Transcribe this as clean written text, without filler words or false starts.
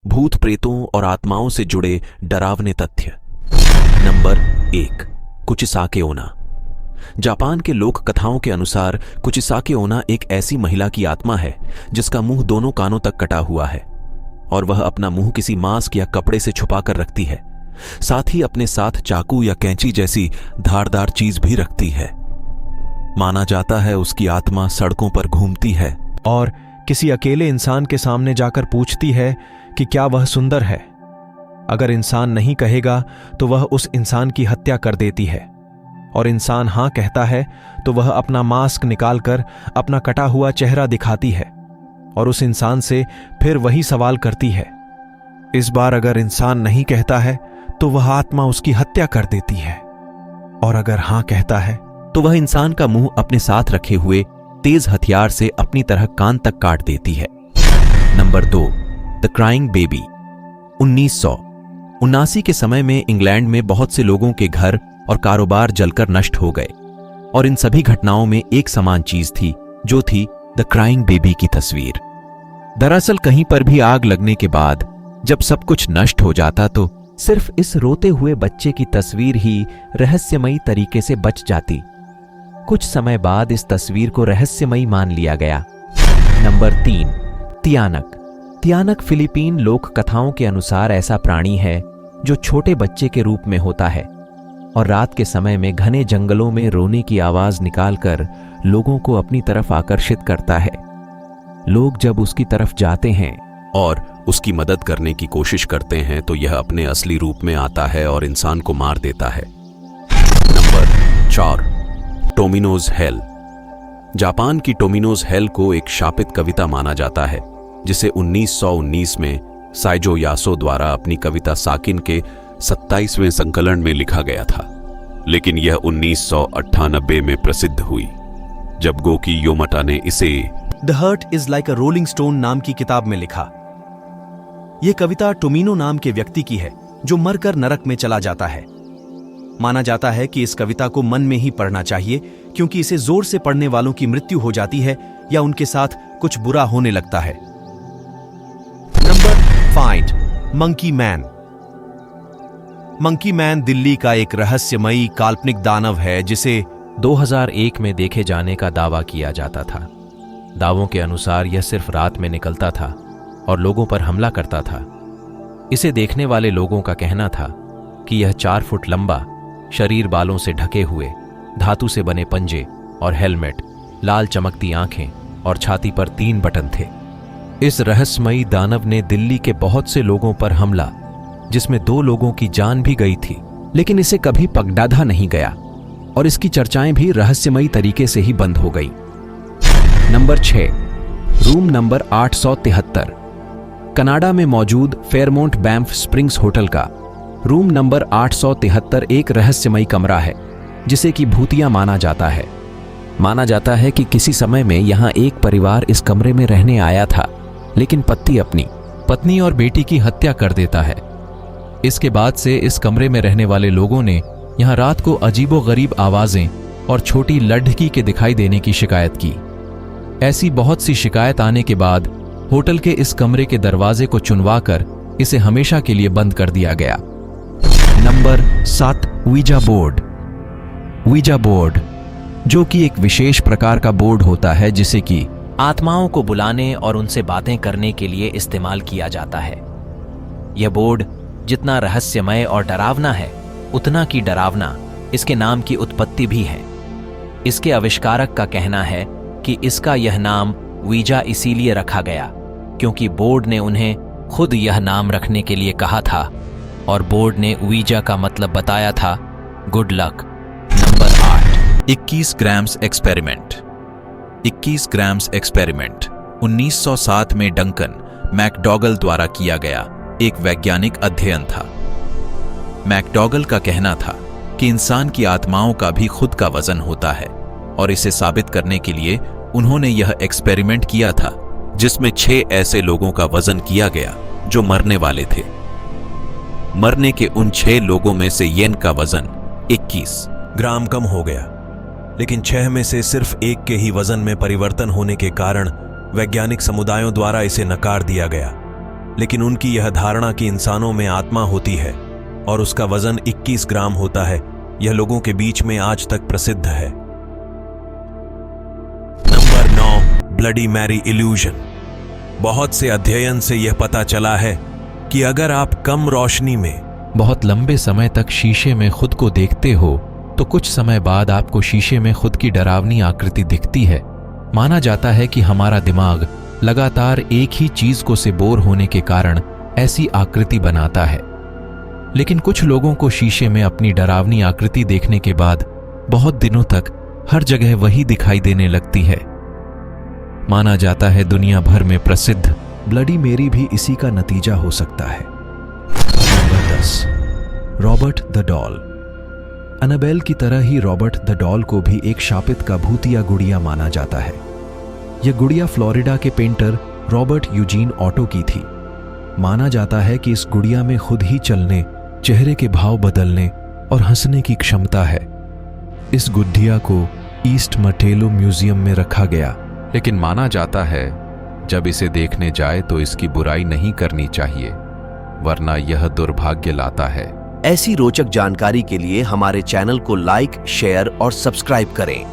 भूत प्रेतों और आत्माओं से जुड़े डरावने तथ्य। नंबर 1, कुचिसाके ओना। जापान के लोक कथाओं के अनुसार कुचिसाके ओना एक ऐसी महिला की आत्मा है जिसका मुंह दोनों कानों तक कटा हुआ है और वह अपना मुंह किसी मास्क या कपड़े से छुपाकर रखती है। साथ ही अपने साथ चाकू या कैंची जैसी धारदार चीज भी रखती है। माना जाता है उसकी आत्मा सड़कों पर घूमती है और किसी अकेले इंसान के सामने जाकर पूछती है कि क्या वह सुंदर है। अगर इंसान नहीं कहेगा तो वह उस इंसान की हत्या कर देती है और इंसान हां कहता है तो वह अपना मास्क निकालकर अपना कटा हुआ चेहरा दिखाती है और उस इंसान से फिर वही सवाल करती है। इस बार अगर इंसान नहीं कहता है तो वह आत्मा उसकी हत्या कर देती है और अगर हां कहता है तो वह इंसान का मुंह अपने साथ रखे हुए तेज हथियार से अपनी तरह कान तक काट देती है। Number 2, the crying baby. 1979 के समय में इंग्लैंड में बहुत से लोगों के घर और कारोबार जलकर नष्ट हो गए और इन सभी घटनाओं में एक समान चीज थी, जो थी द क्राइंग बेबी की तस्वीर। दरअसल कहीं पर भी आग लगने के बाद जब सब कुछ नष्ट हो जाता तो सिर्फ इस रोते हुए बच्चे की तस्वीर ही रहस्यमयी तरीके से बच जाती। कुछ समय बाद इस तस्वीर को रहस्यमयी मान लिया गया। नंबर 3, तियानक। तियानक फिलीपीन लोक कथाओं के अनुसार ऐसा प्राणी है जो छोटे बच्चे के रूप में होता है और रात के समय में घने जंगलों में रोने की आवाज निकालकर लोगों को अपनी तरफ आकर्षित करता है। लोग जब उसकी तरफ जाते हैं और उसकी मदद करने की कोशिश करते हैं तो यह अपने असली रूप में आता है और इंसान को मार देता है। Number 4, Tomino's Hell. जापान की टोमिनोज हेल को एक शापित कविता माना जाता है जिसे 1919 में साइजो यासो द्वारा अपनी कविता साकिन के 27वें संकलन में लिखा गया था, लेकिन यह 1998 में प्रसिद्ध हुई जब गोकी योमटा ने इसे the heart is like a rolling stone नाम की किताब में लिखा। यह कविता टोमिनो नाम के व्यक्ति की है जो मरकर नरक में चला जाता है। माना जाता है कि इस कविता को मन में ही पढ़ना चाहिए क्योंकि इसे जोर से पढ़ने वालों की मृत्यु हो जाती है या उनके साथ कुछ बुरा होने लगता है। Number 5, monkey man. Monkey man Delhi का एक रहस्यमयी काल्पनिक दानव है जिसे 2001 में देखे जाने का दावा किया जाता था। दावों के अनुसार यह सिर्फ रात में निकलता था और लोगों पर हमला करता था। इसे देखने वाले लोगों का कहना था कि यह 4 फुट लंबा, शरीर बालों से ढके हुए, धातु से बने पंजे और हेलमेट, लाल चमकती आंखें और छाती पर 3 बटन थे। इस रहस्यमयी दानव ने दिल्ली के बहुत से लोगों पर हमला, जिसमें 2 लोगों की जान भी गई थी, लेकिन इसे कभी पगडाधा नहीं गया और इसकी चर्चाएं भी रहस्यमयी तरीके से ही बंद हो गई। Number 6, room number 873। कनाडा में मौजूद फेयरमाउंट बैंफ स्प्रिंग्स होटल का रूम नंबर 873 एक रहस्यमयी कमरा है जिसे कि भूतिया माना जाता है। माना जाता है कि किसी समय में यहां एक परिवार इस कमरे में रहने आया था, लेकिन पति अपनी पत्नी और बेटी की हत्या कर देता है। इसके बाद से इस कमरे में रहने वाले लोगों ने यहां रात को अजीबोगरीब आवाजें और छोटी लड्ढकी के दिखाई देने की शिकायत की। ऐसी बहुत सी शिकायत आने के बाद होटल के इस कमरे के दरवाजे को चुनवाकर इसे हमेशा के लिए बंद कर दिया गया। Number 7, visa board. Visa board, जो कि एक विशेष प्रकार का बोर्ड होता है जिसे कि आत्माओं को बुलाने और उनसे बातें करने के लिए इस्तेमाल किया जाता है। यह बोर्ड जितना रहस्यमय और डरावना है, उतना की डरावना इसके नाम की उत्पत्ति भी है। इसके आविष्कारक का कहना है कि इसका यह नाम वीजा इसीलिए रखा गया क्योंकि बोर्ड ने उन्हें खुद यह नाम रखने के लिए कहा था और बोर्ड ने वीजा का मतलब बताया था good luck. Number 8, 21 grams experiment. 21 grams experiment 1907 में डंकन मैकडॉगल द्वारा किया गया एक वैज्ञानिक अध्ययन था। मैकडॉगल का कहना था कि इंसान की आत्माओं का भी खुद का वजन होता है और इसे साबित करने के लिए उन्होंने यह एक्सपेरिमेंट किया था जिसमें 6 ऐसे लोगों का वजन किया गया जो मरने वाले थे। मरने के उन 6 लोगों में से येन का वजन 21 ग्राम कम हो गया, लेकिन 6 में से सिर्फ एक के ही वजन में परिवर्तन होने के कारण वैज्ञानिक समुदायों द्वारा इसे नकार दिया गया। लेकिन उनकी यह धारणा कि इंसानों में आत्मा होती है और उसका वजन 21 ग्राम होता है, यह लोगों के बीच में आज तक प्रसिद्ध है। Number 9, bloody Mary illusion. बहुत से अध्ययन से यह पता चला है कि अगर आप कम रोशनी में बहुत लंबे समय तक शीशे में खुद को देखते हो तो कुछ समय बाद आपको शीशे में खुद की डरावनी आकृति दिखती है। माना जाता है कि हमारा दिमाग लगातार एक ही चीज को से बोर होने के कारण ऐसी आकृति बनाता है। लेकिन कुछ लोगों को शीशे में अपनी डरावनी आकृति देखने के बाद बहुत दिनों तक हर जगह वही दिखाई देने लगती है। माना जाता है दुनिया भर में प्रसिद्ध ब्लडी मेरी भी इसी का नतीजा हो सकता है। Number 10, Robert the doll. Annabel की तरह ही रॉबर्ट द डॉल को भी एक शापित का भूतिया गुड़िया माना जाता है। यह गुड़िया फ्लोरिडा के पेंटर रॉबर्ट यूजीन ऑटो की थी। माना जाता है कि इस गुड़िया में खुद ही चलने, चेहरे के भाव बदलने और हंसने की क्षमता है। इस गुड़िया को ईस्ट मटेलो म्यूजियम में रखा गया, लेकिन माना जाता है जब इसे देखने जाए तो इसकी बुराई नहीं करनी चाहिए, वरना यह दुर्भाग्य लाता है। ऐसी रोचक जानकारी के लिए हमारे चैनल को लाइक, शेयर और सब्सक्राइब करें।